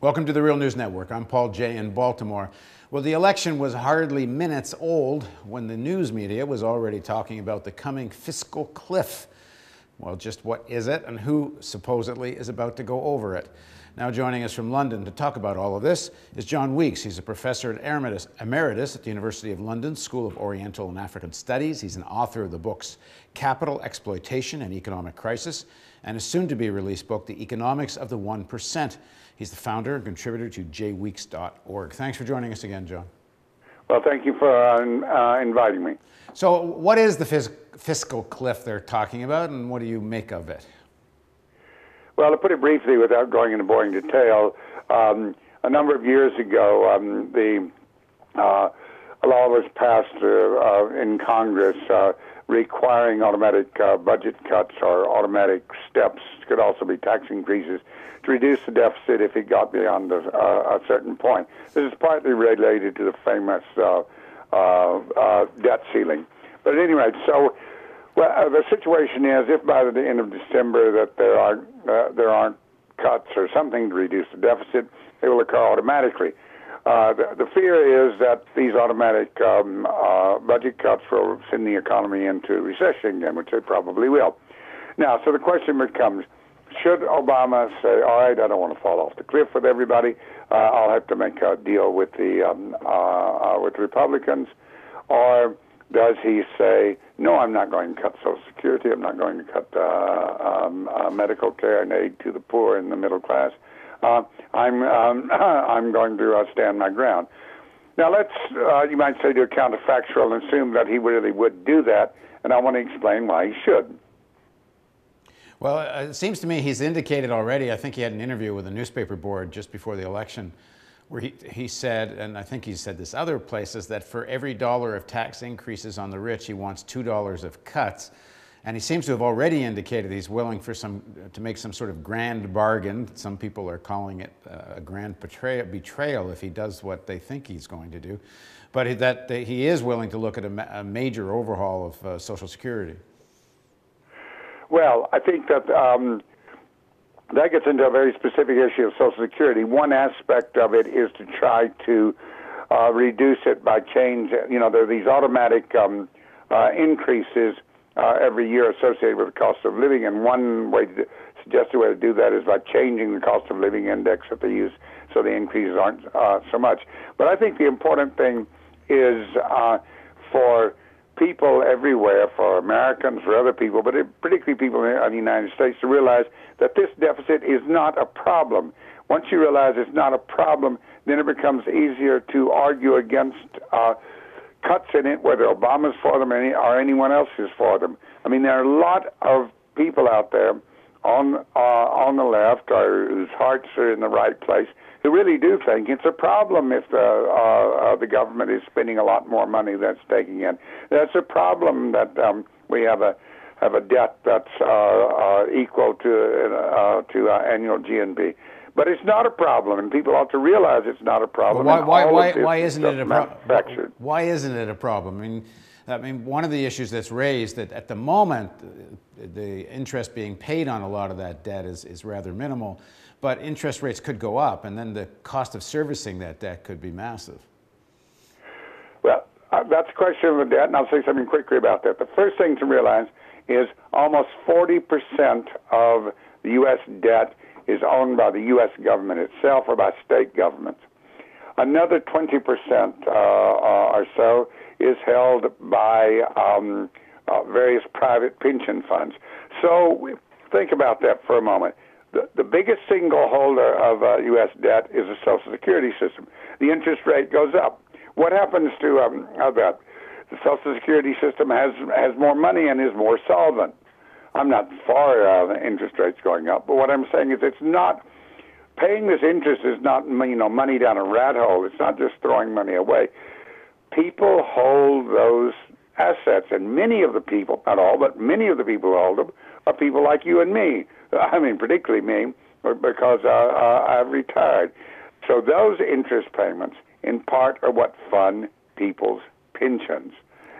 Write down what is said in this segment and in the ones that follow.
Welcome to the Real News Network. I'm Paul Jay in Baltimore. Well, the election was hardly minutes old when the news media was already talking about the coming fiscal cliff. Well, just what is it and who supposedly is about to go over it? Now joining us from London to talk about all of this is John Weeks. He's a professor emeritus at the University of London School of Oriental and African Studies. He's an author of the books Capital, Exploitation, and Economic Crisis, and a soon-to-be-released book, The Economics of the 1%. He's the founder and contributor to jweeks.org. Thanks for joining us again, John. Well, thank you for inviting me. So what is the fiscal cliff they're talking about, and what do you make of it? Well, to put it briefly, without going into boring detail, a number of years ago, a law was passed in Congress requiring automatic budget cuts or automatic steps, could also be tax increases, to reduce the deficit if it got beyond a certain point. This is partly related to the famous debt ceiling. But at any rate, the situation is, if by the end of December that there aren't cuts or something to reduce the deficit, it will occur automatically. The fear is that these automatic budget cuts will send the economy into recession again, which they probably will. Now, so the question becomes, should Obama say, all right, I don't want to fall off the cliff with everybody, I'll have to make a deal with the Republicans, or does he say, no, I'm not going to cut Social Security, I'm not going to cut medical care and aid to the poor and the middle class, I'm going to stand my ground. Now let's, you might say, do a counterfactual and assume that he really would do that, and I want to explain why he should. Well, it seems to me he's indicated already, I think he had an interview with a newspaper board just before the election, where he said, and I think he said this other places, that for every dollar of tax increases on the rich, he wants $2 of cuts. And he seems to have already indicated he's willing to make some sort of grand bargain. Some people are calling it a grand betrayal if he does what they think he's going to do. But that he is willing to look at a major overhaul of Social Security. Well, I think that that gets into a very specific issue of Social Security. One aspect of it is to try to reduce it by change. You know, there are these automatic increases every year associated with the cost of living, and one suggested way to do that is by changing the cost of living index that they use so the increases aren't so much. But I think the important thing is for people everywhere, for Americans, for other people, but particularly people in the United States, to realize that this deficit is not a problem. Once you realize it's not a problem, then it becomes easier to argue against cuts in it, whether Obama's for them or anyone else is for them. I mean, there are a lot of people out there on the left or whose hearts are in the right place who really do think it's a problem if the government is spending a lot more money than it's taking in. That's a problem that we have a debt that's equal to annual GNP. But it's not a problem, and people ought to realize it's not a problem. Well, why isn't it a problem? Why isn't it a problem? I mean, one of the issues that's raised that at the moment the interest being paid on a lot of that debt is rather minimal, but interest rates could go up, and then the cost of servicing that debt could be massive. Well, that's a question of the debt, and I'll say something quickly about that. The first thing to realize is almost 40% of the U.S. debt is owned by the U.S. government itself or by state governments. Another 20% or so is held by various private pension funds. So think about that for a moment. The biggest single holder of U.S. debt is the Social Security system. The interest rate goes up. What happens to that? The Social Security system has more money and is more solvent. I'm not for interest rates going up, but what I'm saying is it's not, paying this interest is not, money down a rat hole. It's not just throwing money away. People hold those assets, and many of the people, not all, but many of the people who hold them are people like you and me. I mean, particularly me, because I've retired. So those interest payments, in part, are what fund people's pensions.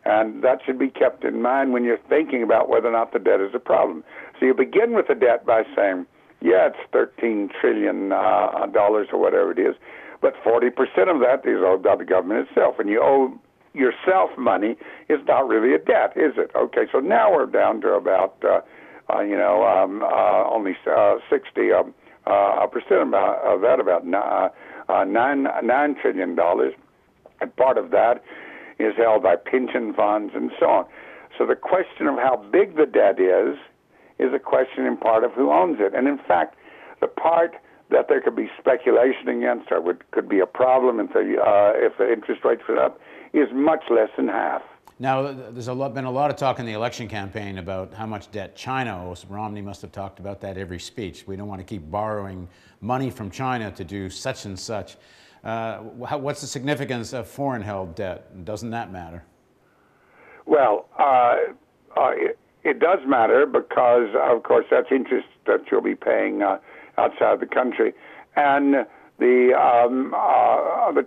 And that should be kept in mind when you're thinking about whether or not the debt is a problem. So you begin with the debt by saying, Yeah, it's $13 trillion dollars or whatever it is, but 40% of that is owed by the government itself, and you owe yourself money. Is not really a debt, is it? Okay, so now we're down to about only 60 percent of that, about $9 trillion dollars, and part of that is held by pension funds and so on. So the question of how big the debt is a question in part of who owns it. And in fact, the part that there could be speculation against or could be a problem if the interest rates went up is much less than half. Now, there's been a lot of talk in the election campaign about how much debt China owes. Romney must have talked about that every speech. We don't want to keep borrowing money from China to do such and such. What's the significance of foreign-held debt? Doesn't that matter? Well, it does matter because, of course, that's interest that you'll be paying outside the country, and the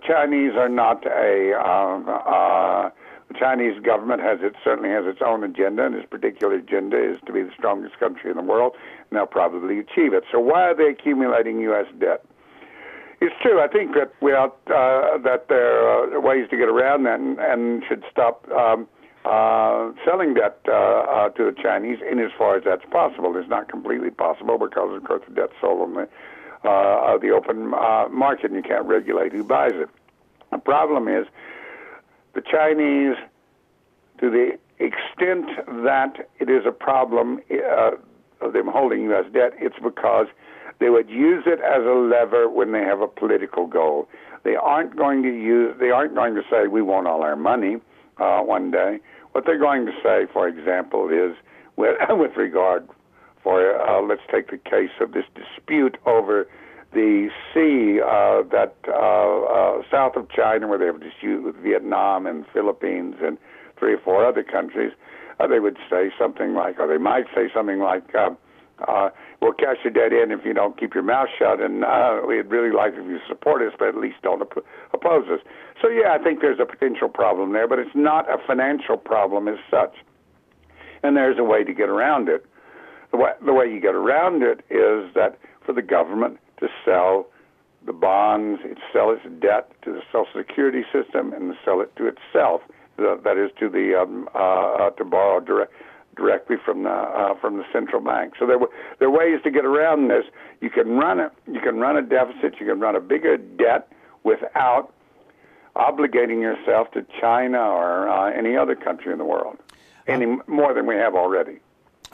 Chinese are not the Chinese government certainly has its own agenda, and its particular agenda is to be the strongest country in the world, and they'll probably achieve it. So why are they accumulating U.S. debt? It's true. I think that that there are ways to get around that and should stop selling debt to the Chinese in as far as that's possible. It's not completely possible because, of course, the debt's sold on the open market, and you can't regulate who buys it. The problem is the Chinese, to the extent that it is a problem of them holding U.S. debt, it's because they would use it as a lever when they have a political goal. They aren't going to say we want all our money one day. What they're going to say, for example, is with regard let's take the case of this dispute over the sea south of China, where they have a dispute with Vietnam and Philippines and 3 or 4 other countries. They would say something like, or they might say something like, we'll cash your debt in if you don't keep your mouth shut, and we'd really like if you support us, but at least don't oppose us. So, yeah, I think there's a potential problem there, but it's not a financial problem as such. And there's a way to get around it. The way you get around it is that for the government to sell the bonds, sell its debt to the Social Security system, and to sell it to itself. That is to borrow directly from the central bank. So there are ways to get around this. You can run a deficit. You can run a bigger debt without obligating yourself to China or any other country in the world, any more than we have already.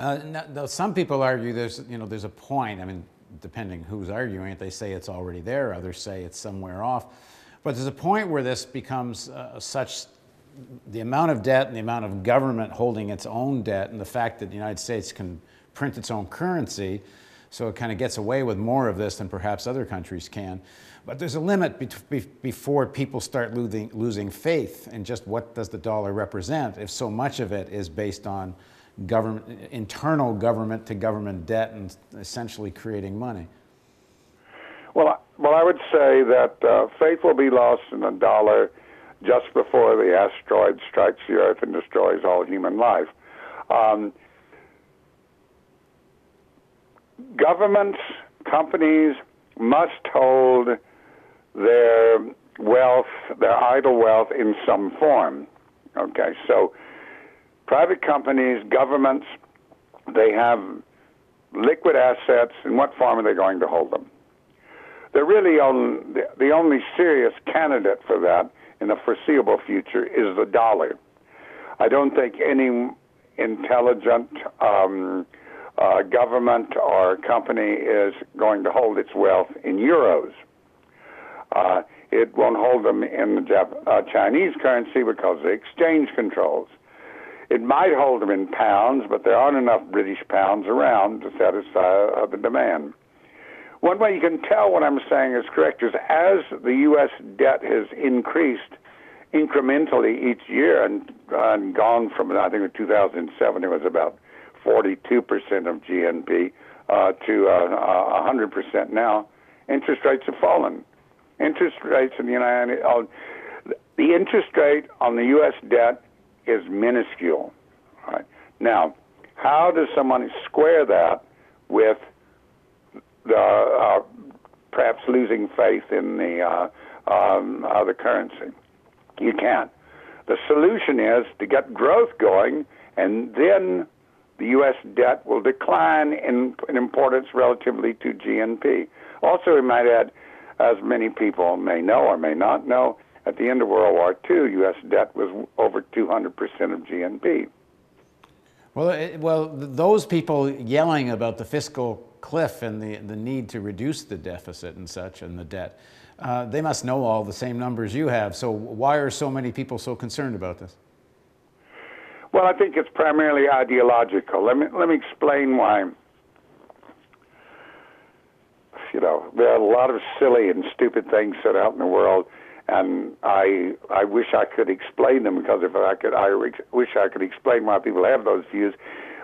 Now, some people argue there's a point. I mean, depending who's arguing it, they say it's already there. Others say it's somewhere off. But there's a point where this becomes the amount of debt and the amount of government holding its own debt, and the fact that the United States can print its own currency, so it kind of gets away with more of this than perhaps other countries can. But there's a limit before people start losing faith in just what does the dollar represent if so much of it is based on internal government to government debt and essentially creating money. Well, I would say that faith will be lost in the dollar just before the asteroid strikes the Earth and destroys all human life. Governments, companies must hold their wealth, their idle wealth, in some form. Okay, so private companies, governments, they have liquid assets. In what form are they going to hold them? They're really the only serious candidate for that in the foreseeable future is the dollar. I don't think any intelligent government or company is going to hold its wealth in euros. It won't hold them in the Chinese currency because of the exchange controls. It might hold them in pounds, but there aren't enough British pounds around to satisfy the demand. One way you can tell what I'm saying is correct is as the U.S. debt has increased incrementally each year and gone from, I think in 2007 it was about 42% of GNP to 100% now, interest rates have fallen. Interest rates in the interest rate on the U.S. debt is minuscule. Right? Now, how does someone square that with perhaps losing faith in the currency. You can't. The solution is to get growth going, and then the U.S. debt will decline in importance relatively to GNP. Also, we might add, as many people may know or may not know, at the end of World War II, U.S. debt was over 200% of GNP. Well, those people yelling about the fiscal cliff and the need to reduce the deficit and such and the debt, they must know all the same numbers you have. So why are so many people so concerned about this? Well, I think it's primarily ideological. Let me explain why. You know, there are a lot of silly and stupid things said out in the world, and I wish I could explain them, because if I could, I wish I could explain why people have those views,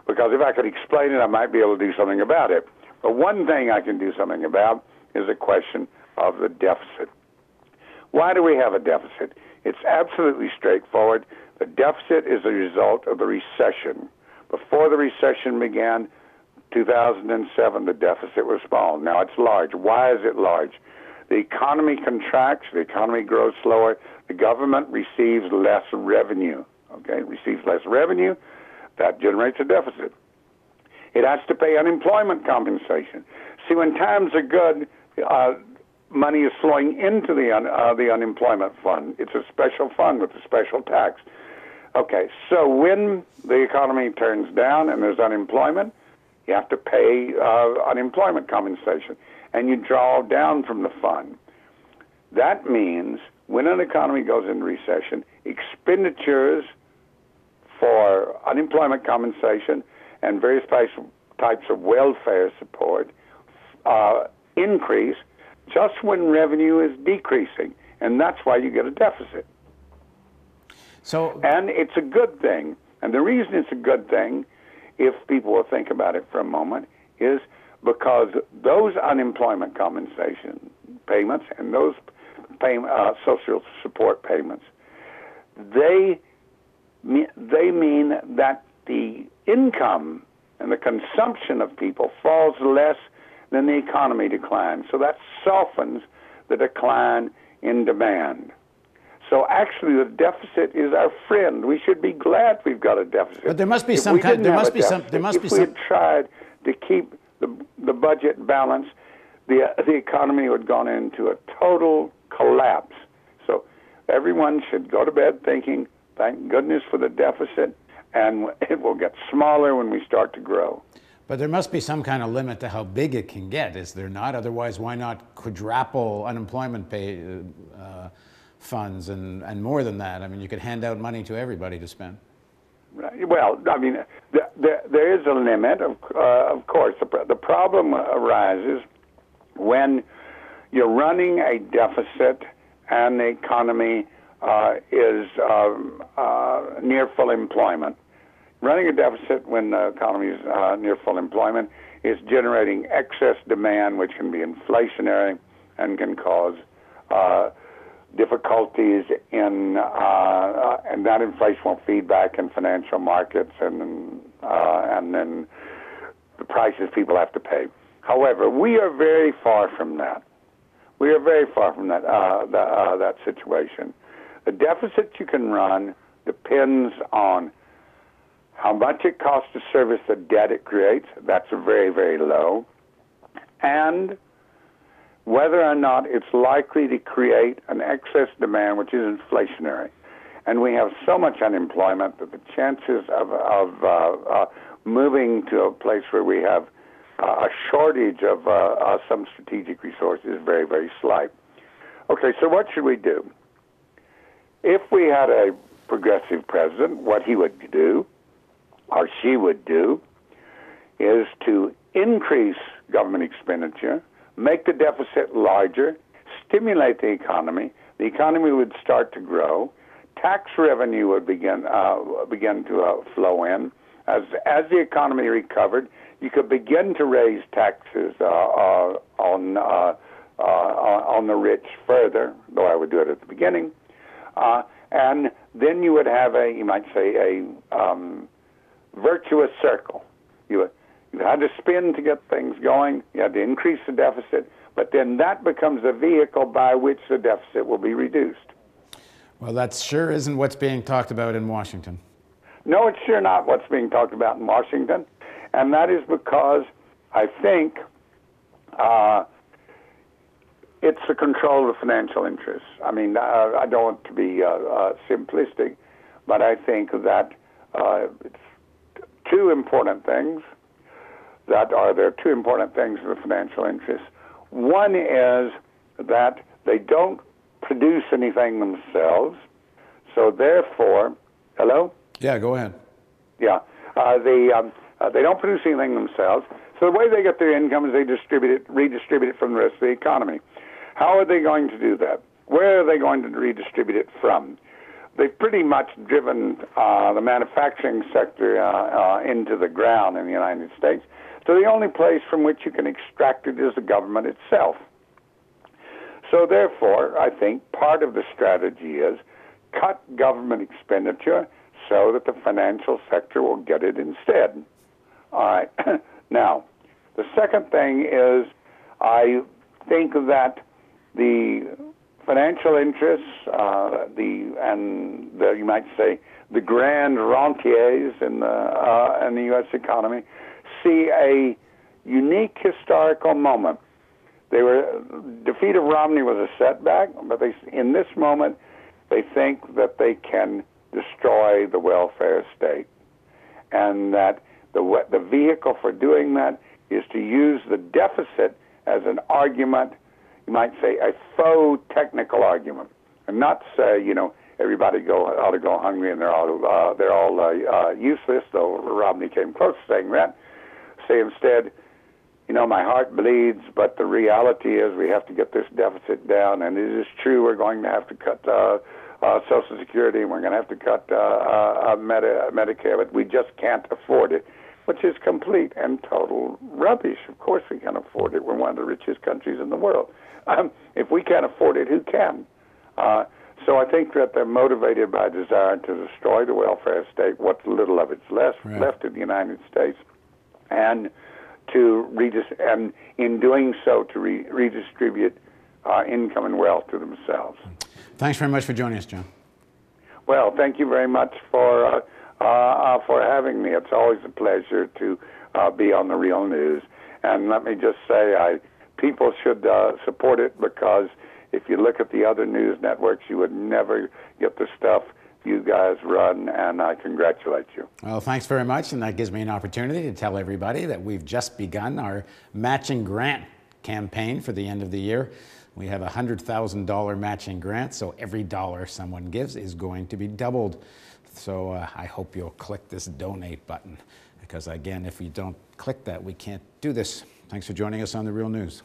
because if I could explain it, I might be able to do something about it. But one thing I can do something about is the question of the deficit. Why do we have a deficit? It's absolutely straightforward. The deficit is a result of the recession. Before the recession began, 2007, the deficit was small. Now it's large. Why is it large? The economy contracts, the economy grows slower, the government receives less revenue. Okay, it receives less revenue, that generates a deficit. It has to pay unemployment compensation. See, when times are good, money is flowing into the unemployment fund. It's a special fund with a special tax. Okay, so when the economy turns down and there's unemployment, you have to pay unemployment compensation, and you draw down from the fund. That means when an economy goes into recession, expenditures for unemployment compensation and various types of welfare support increase just when revenue is decreasing, and that's why you get a deficit. And it's a good thing, and the reason it's a good thing, if people will think about it for a moment, is because those unemployment compensation payments and those social support payments, they mean that the income and the consumption of people falls less than the economy declines. So that softens the decline in demand. So actually, the deficit is our friend. We should be glad we've got a deficit. But there must be some kind. There must be some. If we had tried to keep the budget balanced, the economy would have gone into a total collapse. So everyone should go to bed thinking, thank goodness for the deficit, and it will get smaller when we start to grow. But there must be some kind of limit to how big it can get, is there not? Otherwise, why not quadruple unemployment funds and more than that? I mean, you could hand out money to everybody to spend. Right. Well, I mean, there is a limit, of course. The problem arises when you're running a deficit and the economy is near full employment. Running a deficit when the economy is near full employment is generating excess demand, which can be inflationary and can cause difficulties in, and that inflation will feed back in financial markets and then the prices people have to pay. However, we are very far from that. We are very far from that situation. The deficit you can run depends on how much it costs to service the debt it creates. That's very, very low. And whether or not it's likely to create an excess demand, which is inflationary. And we have so much unemployment that the chances of moving to a place where we have a shortage of some strategic resource is very, very slight. Okay, so what should we do? If we had a progressive president, what he would do, or she would do, is to increase government expenditure, make the deficit larger, stimulate the economy would start to grow, tax revenue would begin to flow in. As the economy recovered, you could begin to raise taxes on the rich further, though I would do it at the beginning, and then you would have you might say, a virtuous circle. You You had to spend to get things going. You had to increase the deficit. But then that becomes the vehicle by which the deficit will be reduced. Well, that sure isn't what's being talked about in Washington. No, it's sure not what's being talked about in Washington. And that is because I think it's the control of financial interests. I mean, I don't want to be simplistic, but I think that it's two important things there are two important things in the financial interests. One is that they don't produce anything themselves, so therefore, hello? Yeah, go ahead. Yeah, they don't produce anything themselves, so the way they get their income is they redistribute it from the rest of the economy. How are they going to do that? Where are they going to redistribute it from? They've pretty much driven the manufacturing sector into the ground in the United States. So the only place from which you can extract it is the government itself. So therefore, I think part of the strategy is cut government expenditure so that the financial sector will get it instead. All right. Now, the second thing is I think that the financial interests, you might say the grand rentiers in the U.S. economy, see a unique historical moment. Defeat of Romney was a setback, but in this moment, they think that they can destroy the welfare state, and that the vehicle for doing that is to use the deficit as an argument. You might say a faux technical argument, and not say everybody ought to go hungry and they're all useless. Though Romney came close to saying that. Say instead, my heart bleeds, but the reality is we have to get this deficit down, and it is true we're going to have to cut Social Security and we're going to have to cut Medicare, but we just can't afford it, which is complete and total rubbish. Of course we can afford it. We're one of the richest countries in the world. If we can't afford it, who can? So I think that they're motivated by desire to destroy the welfare state, what little of it's left in the United States, and and in doing so to redistribute income and wealth to themselves. Thanks very much for joining us, John. Well, thank you very much for having me. It's always a pleasure to be on the Real News. And let me just say, people should support it, because if you look at the other news networks, you would never get the stuff you guys run, and I congratulate you. Well, thanks very much, and that gives me an opportunity to tell everybody that we've just begun our matching grant campaign for the end of the year. We have a $100,000 matching grant, so every dollar someone gives is going to be doubled. So I hope you'll click this donate button, because again, if you don't click that, we can't do this. Thanks for joining us on The Real News.